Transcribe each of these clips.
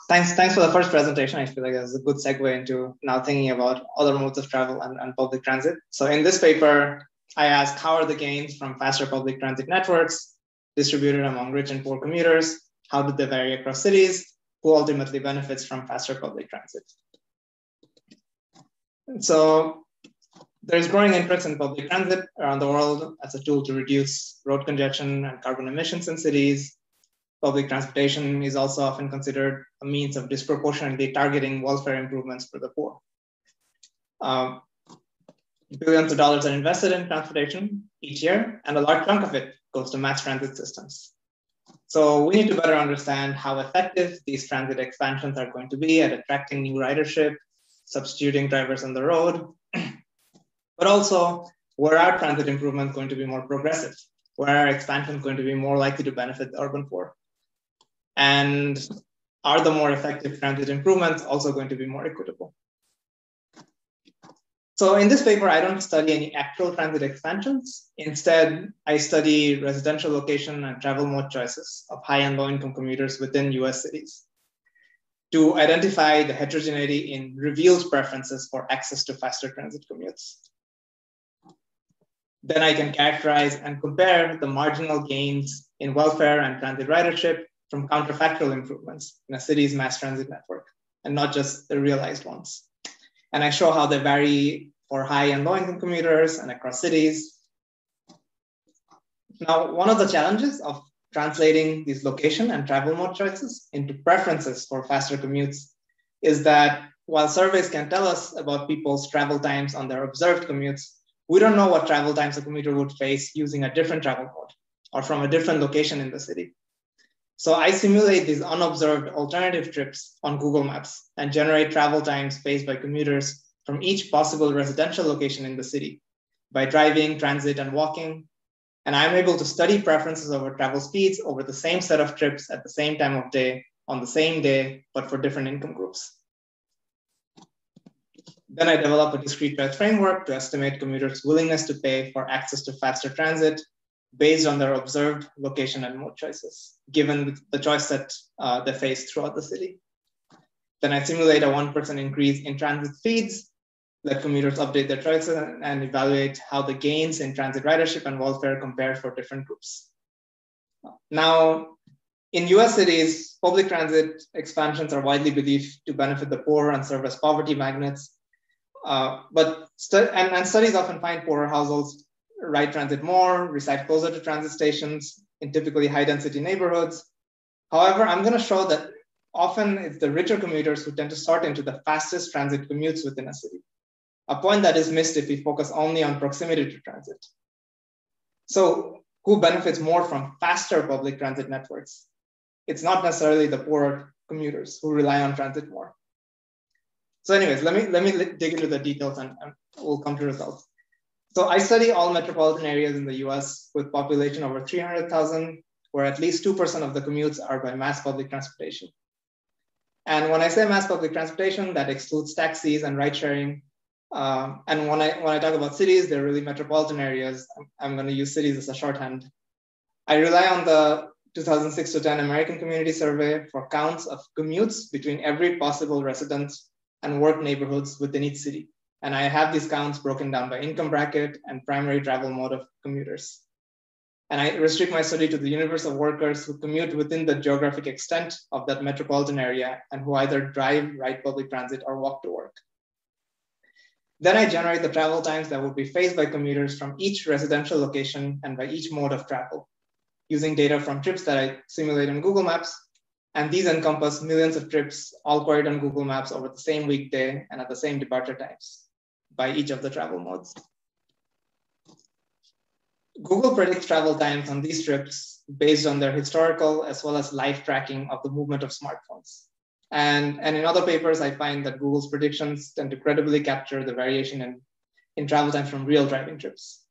Thanks for the first presentation. I feel like that's a good segue into now thinking about other modes of travel and public transit. So in this paper, I asked how are the gains from faster public transit networks distributed among rich and poor commuters? How do they vary across cities? Who ultimately benefits from faster public transit? So there's growing interest in public transit around the world as a tool to reduce road congestion and carbon emissions in cities. Public transportation is also often considered a means of disproportionately targeting welfare improvements for the poor. Billions of dollars are invested in transportation each year, and a large chunk of it goes to mass transit systems. So we need to better understand how effective these transit expansions are going to be at attracting new ridership, substituting drivers on the road, but also where are transit improvements going to be more progressive? Where are expansions going to be more likely to benefit the urban poor? And are the more effective transit improvements also going to be more equitable? So in this paper, I don't study any actual transit expansions. Instead, I study residential location and travel mode choices of high and low income commuters within US cities to identify the heterogeneity in revealed preferences for access to faster transit commutes. Then I can characterize and compare the marginal gains in welfare and transit ridership from counterfactual improvements in a city's mass transit network, and not just the realized ones. And I show how they vary for high and low income commuters and across cities. Now, one of the challenges of translating these location and travel mode choices into preferences for faster commutes is that while surveys can tell us about people's travel times on their observed commutes, we don't know what travel times a commuter would face using a different travel mode or from a different location in the city. So I simulate these unobserved alternative trips on Google Maps and generate travel times faced by commuters from each possible residential location in the city by driving, transit, and walking. And I'm able to study preferences over travel speeds over the same set of trips at the same time of day, on the same day, but for different income groups. Then I develop a discrete choice framework to estimate commuters' willingness to pay for access to faster transit based on their observed location and mode choices, given the choice that they face throughout the city. Then I simulate a 1% increase in transit speeds, let commuters update their choices and evaluate how the gains in transit ridership and welfare compare for different groups. Now, in US cities, public transit expansions are widely believed to benefit the poor and serve as poverty magnets. But studies often find poorer households ride transit more, reside closer to transit stations in typically high density neighborhoods. However, I'm going to show that often it's the richer commuters who tend to sort into the fastest transit commutes within a city, a point that is missed if we focus only on proximity to transit. So who benefits more from faster public transit networks? It's not necessarily the poorer commuters who rely on transit more. So anyways, let me dig into the details and we'll come to results. So I study all metropolitan areas in the US with population over 300,000, where at least 2% of the commutes are by mass public transportation. And when I say mass public transportation, that excludes taxis and ride sharing. And when I talk about cities, they're really metropolitan areas. I'm going to use cities as a shorthand. I rely on the 2006 to 10 American Community Survey for counts of commutes between every possible residence and work neighborhoods within each city. And I have these counts broken down by income bracket and primary travel mode of commuters. And I restrict my study to the universe of workers who commute within the geographic extent of that metropolitan area and who either drive, ride public transit, or walk to work. Then I generate the travel times that would be faced by commuters from each residential location and by each mode of travel, using data from trips that I simulate on Google Maps. And these encompass millions of trips, all queried on Google Maps over the same weekday and at the same departure times by each of the travel modes. Google predicts travel times on these trips based on their historical as well as live tracking of the movement of smartphones. And in other papers, I find that Google's predictions tend to credibly capture the variation in travel time from real driving trips.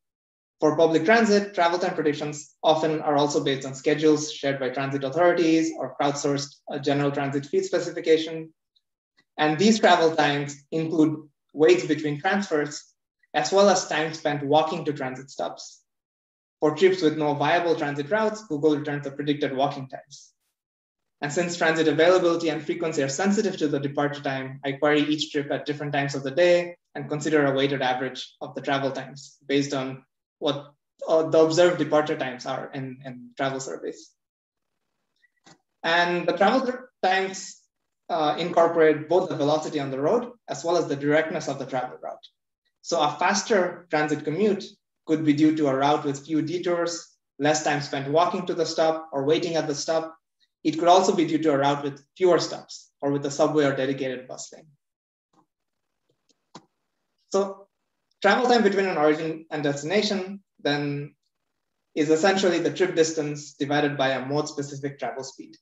For public transit, travel time predictions often are also based on schedules shared by transit authorities or crowdsourced general transit fleet specification. And these travel times include waits between transfers, as well as time spent walking to transit stops. For trips with no viable transit routes, Google returns the predicted walking times. And since transit availability and frequency are sensitive to the departure time, I query each trip at different times of the day and consider a weighted average of the travel times based on what the observed departure times are in travel surveys. And the travel times incorporate both the velocity on the road as well as the directness of the travel route. So a faster transit commute could be due to a route with few detours, less time spent walking to the stop or waiting at the stop. It could also be due to a route with fewer stops or with a subway or dedicated bus lane. So travel time between an origin and destination then is essentially the trip distance divided by a mode-specific travel speed.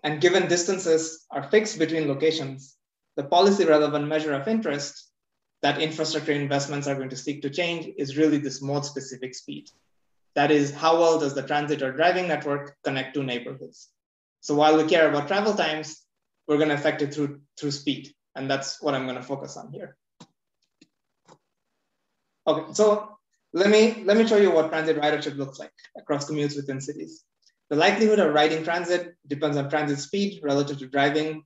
And given distances are fixed between locations, the policy-relevant measure of interest that infrastructure investments are going to seek to change is really this mode-specific speed. That is, how well does the transit or driving network connect to neighborhoods? So while we care about travel times, we're going to affect it through speed. And that's what I'm going to focus on here. Okay, so let me show you what transit ridership looks like across commutes within cities. The likelihood of riding transit depends on transit speed relative to driving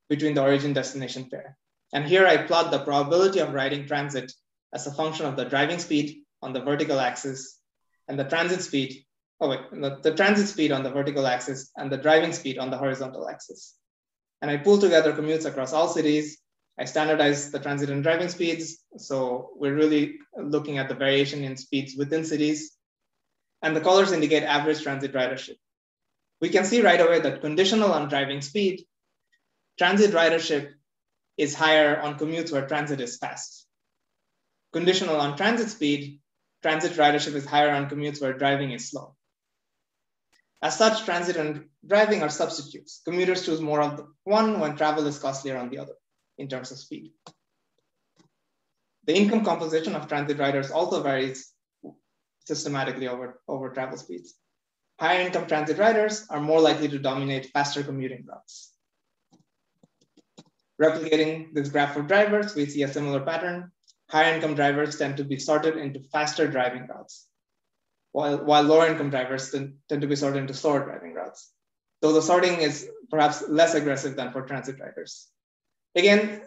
between the origin destination pair. And here I plot the probability of riding transit as a function of the driving speed on the vertical axis and the transit speed, the transit speed on the vertical axis and the driving speed on the horizontal axis. And I pull together commutes across all cities. I standardize the transit and driving speeds. So we're really looking at the variation in speeds within cities. And the colors indicate average transit ridership. We can see right away that conditional on driving speed, transit ridership is higher on commutes where transit is fast. Conditional on transit speed, transit ridership is higher on commutes where driving is slow. As such, transit and driving are substitutes. Commuters choose more of the one when travel is costlier on the other in terms of speed. The income composition of transit riders also varies systematically over travel speeds. Higher income transit riders are more likely to dominate faster commuting routes. Replicating this graph for drivers, we see a similar pattern. Higher income drivers tend to be sorted into faster driving routes, while lower income drivers tend to be sorted into slower driving routes. Though the sorting is perhaps less aggressive than for transit riders. Again,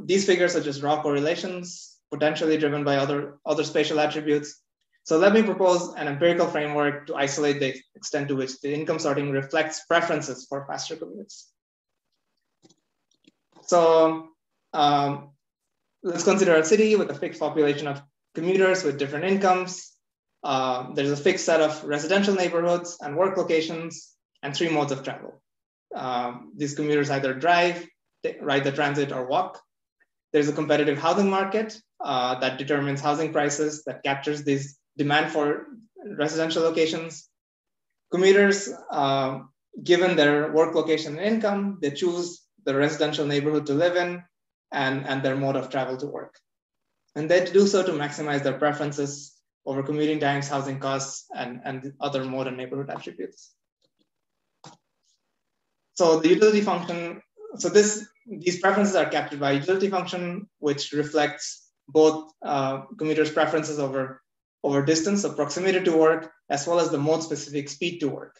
these figures are just raw correlations, potentially driven by other spatial attributes. So let me propose an empirical framework to isolate the extent to which the income sorting reflects preferences for faster commutes. So let's consider a city with a fixed population of commuters with different incomes. There's a fixed set of residential neighborhoods and work locations and 3 modes of travel. These commuters either drive, ride the transit, or walk. There's a competitive housing market that determines housing prices, that captures this demand for residential locations. Commuters, given their work location and income, they choose the residential neighborhood to live in and their mode of travel to work. And they do so to maximize their preferences over commuting times, housing costs, and other mode and neighborhood attributes. So the utility function, so these preferences are captured by a utility function, which reflects both commuters' preferences over distance, so proximity to work, as well as the mode-specific speed to work,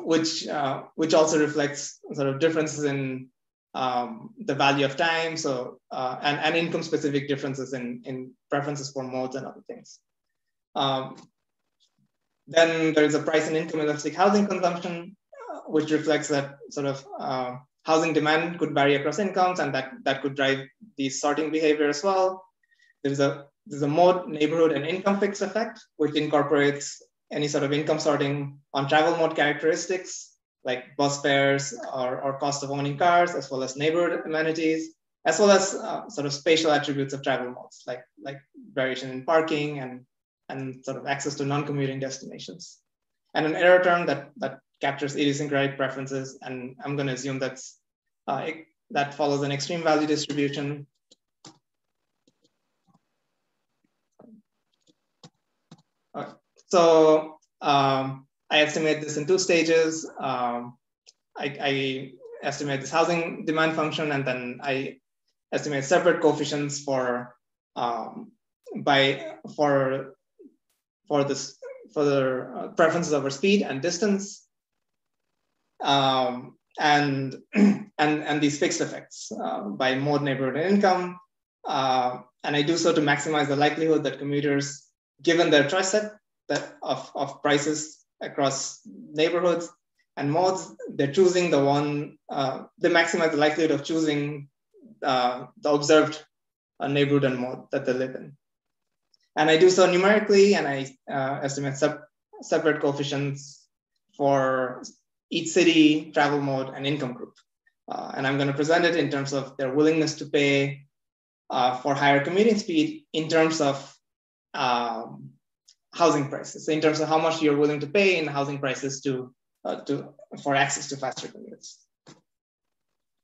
which also reflects sort of differences in the value of time, so and income-specific differences in preferences for modes and other things. Then there is a price and income elastic housing consumption, which reflects that sort of housing demand could vary across incomes, and that could drive the sorting behavior as well. There's a mode, neighborhood, and income fixed effect, which incorporates any sort of income sorting on travel mode characteristics, like bus fares or cost of owning cars, as well as neighborhood amenities, as well as sort of spatial attributes of travel modes, like variation in parking and sort of access to non-commuting destinations. And an error term that captures idiosyncratic preferences, and I'm going to assume that follows an extreme value distribution. Okay. So I estimate this in 2 stages. I estimate this housing demand function, and then I estimate separate coefficients for the preferences over speed and distance. and these fixed effects by mode, neighborhood, and income. And I do so to maximize the likelihood that commuters, given their choice set of prices across neighborhoods and modes, they're choosing the one, they maximize the likelihood of choosing the observed neighborhood and mode that they live in. And I do so numerically, and I estimate separate coefficients for each city, travel mode, and income group. And I'm going to present it in terms of their willingness to pay for higher commuting speed in terms of housing prices, so in terms of how much you're willing to pay in housing prices for access to faster commutes.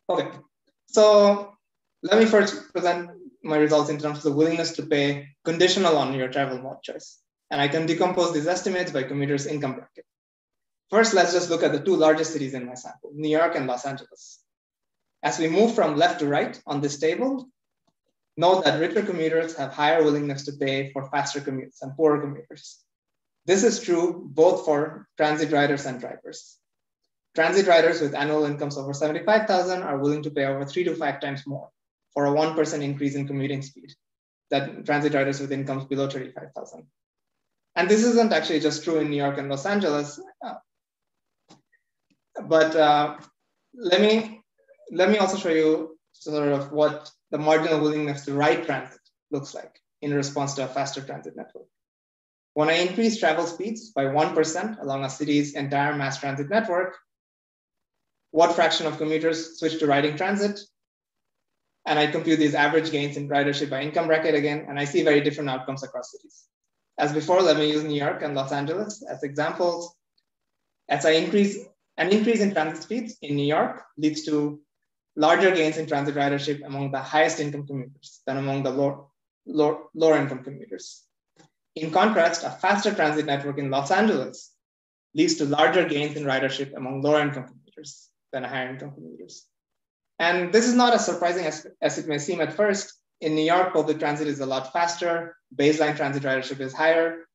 Okay, so let me first present my results in terms of the willingness to pay conditional on your travel mode choice. And I can decompose these estimates by commuters' income bracket. First, let's just look at the two largest cities in my sample, New York and Los Angeles. As we move from left to right on this table, note that richer commuters have higher willingness to pay for faster commutes than poorer commuters. This is true both for transit riders and drivers. Transit riders with annual incomes over $75,000 are willing to pay over 3 to 5 times more for a 1% increase in commuting speed than transit riders with incomes below $35,000. And this isn't actually just true in New York and Los Angeles, but let me also show you sort of what the marginal willingness to ride transit looks like in response to a faster transit network. When I increase travel speeds by 1% along a city's entire mass transit network, what fraction of commuters switch to riding transit? And I compute these average gains in ridership by income bracket again, and I see very different outcomes across cities. As before, let me use New York and Los Angeles as examples. As an increase in transit speeds in New York leads to larger gains in transit ridership among the highest income commuters than among the lower income commuters. In contrast, a faster transit network in Los Angeles leads to larger gains in ridership among lower income commuters than higher income commuters. And this is not as surprising as it may seem at first. In New York, public transit is a lot faster, baseline transit ridership is higher.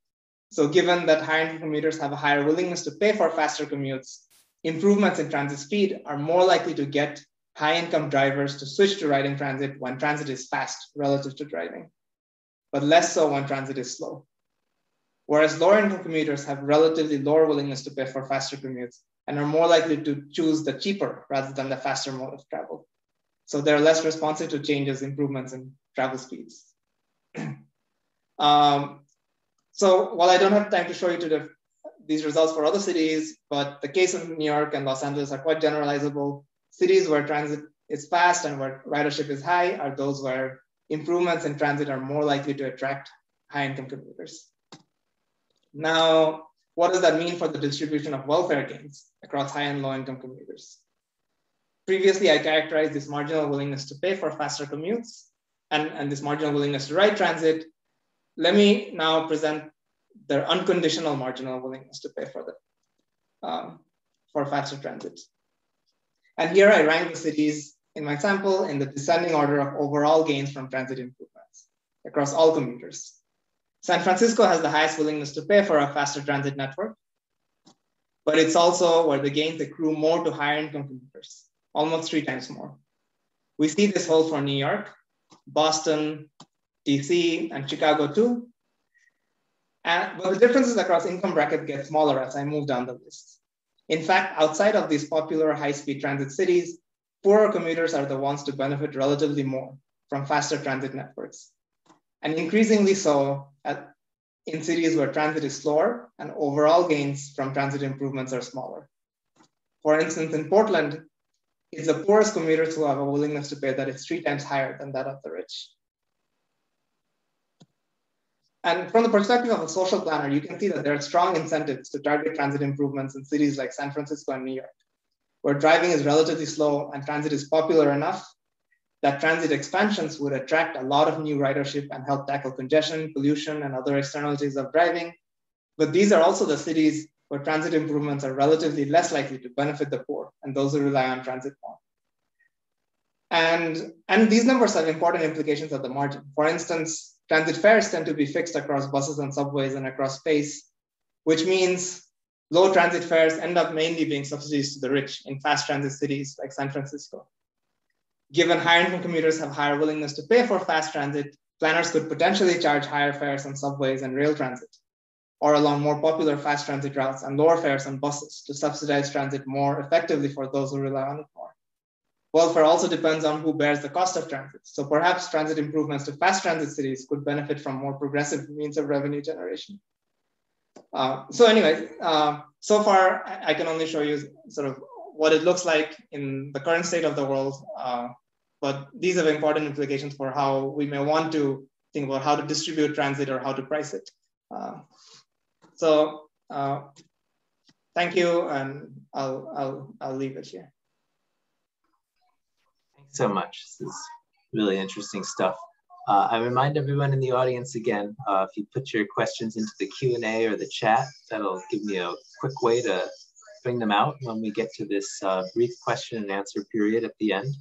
So given that higher income commuters have a higher willingness to pay for faster commutes, improvements in transit speed are more likely to get high income drivers to switch to riding transit when transit is fast relative to driving, but less so when transit is slow. Whereas lower income commuters have relatively lower willingness to pay for faster commutes and are more likely to choose the cheaper rather than the faster mode of travel. So they're less responsive to changes, improvements in travel speeds. So while I don't have time to show you these results for other cities, but the case of New York and Los Angeles are quite generalizable. Cities where transit is fast and where ridership is high are those where improvements in transit are more likely to attract high income commuters. Now, what does that mean for the distribution of welfare gains across high and low income commuters? Previously, I characterized this marginal willingness to pay for faster commutes and this marginal willingness to ride transit. Let me now present their unconditional marginal willingness to pay for faster transit. And here I rank the cities in my sample in the descending order of overall gains from transit improvements across all commuters. San Francisco has the highest willingness to pay for a faster transit network, but it's also where the gains accrue more to higher income commuters, almost 3 times more. We see this hold for New York, Boston, DC, and Chicago too. But the differences across income brackets get smaller as I move down the list. In fact, outside of these popular high-speed transit cities, poorer commuters are the ones to benefit relatively more from faster transit networks. And increasingly so in cities where transit is slower and overall gains from transit improvements are smaller. For instance, in Portland, it's the poorest commuters who have a willingness to pay that is 3 times higher than that of the rich. And from the perspective of a social planner, you can see that there are strong incentives to target transit improvements in cities like San Francisco and New York, where driving is relatively slow and transit is popular enough that transit expansions would attract a lot of new ridership and help tackle congestion, pollution, and other externalities of driving. But these are also the cities where transit improvements are relatively less likely to benefit the poor and those who rely on transit more. And these numbers have important implications at the margin. For instance, transit fares tend to be fixed across buses and subways and across space, which means low transit fares end up mainly being subsidies to the rich in fast transit cities like San Francisco. Given higher income commuters have higher willingness to pay for fast transit, planners could potentially charge higher fares on subways and rail transit, or along more popular fast transit routes, and lower fares on buses to subsidize transit more effectively for those who rely on it more. Welfare also depends on who bears the cost of transit. So perhaps transit improvements to fast transit cities could benefit from more progressive means of revenue generation. So anyway, so far I can only show you sort of what it looks like in the current state of the world. But these have important implications for how we may want to think about how to distribute transit or how to price it. So thank you, and I'll leave it here. Thanks so much. This is really interesting stuff. I remind everyone in the audience again, if you put your questions into the Q&A or the chat, that'll give me a quick way to bring them out when we get to this brief question and answer period at the end.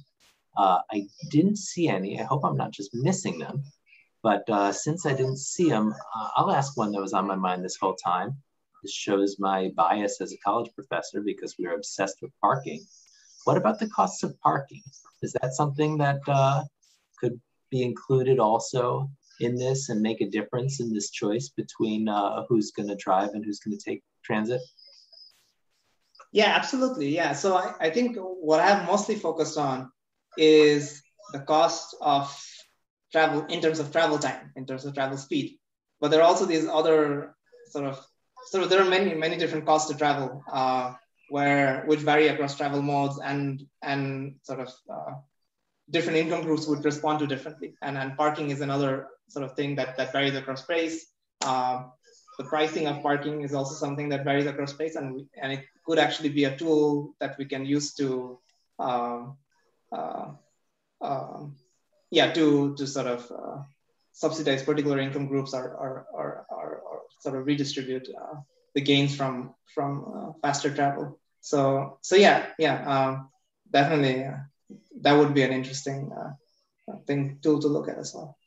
I didn't see any. I hope I'm not just missing them. But since I didn't see them, I'll ask one that was on my mind this whole time. This shows my bias as a college professor because we're obsessed with parking. What about the costs of parking? Is that something that could be included also in this and make a difference in this choice between who's going to drive and who's going to take transit? Yeah, absolutely. Yeah. So I think what I've mostly focused on is the cost of travel in terms of travel time, in terms of travel speed. But there are also these other sort of there are many different costs to travel which vary across travel modes, and sort of different income groups would respond to differently. And parking is another sort of thing that varies across place. The pricing of parking is also something that varies across place, and it could actually be a tool that we can use to to sort of subsidize particular income groups or sort of redistribute the gains from faster travel. So definitely that would be an interesting tool to look at as well.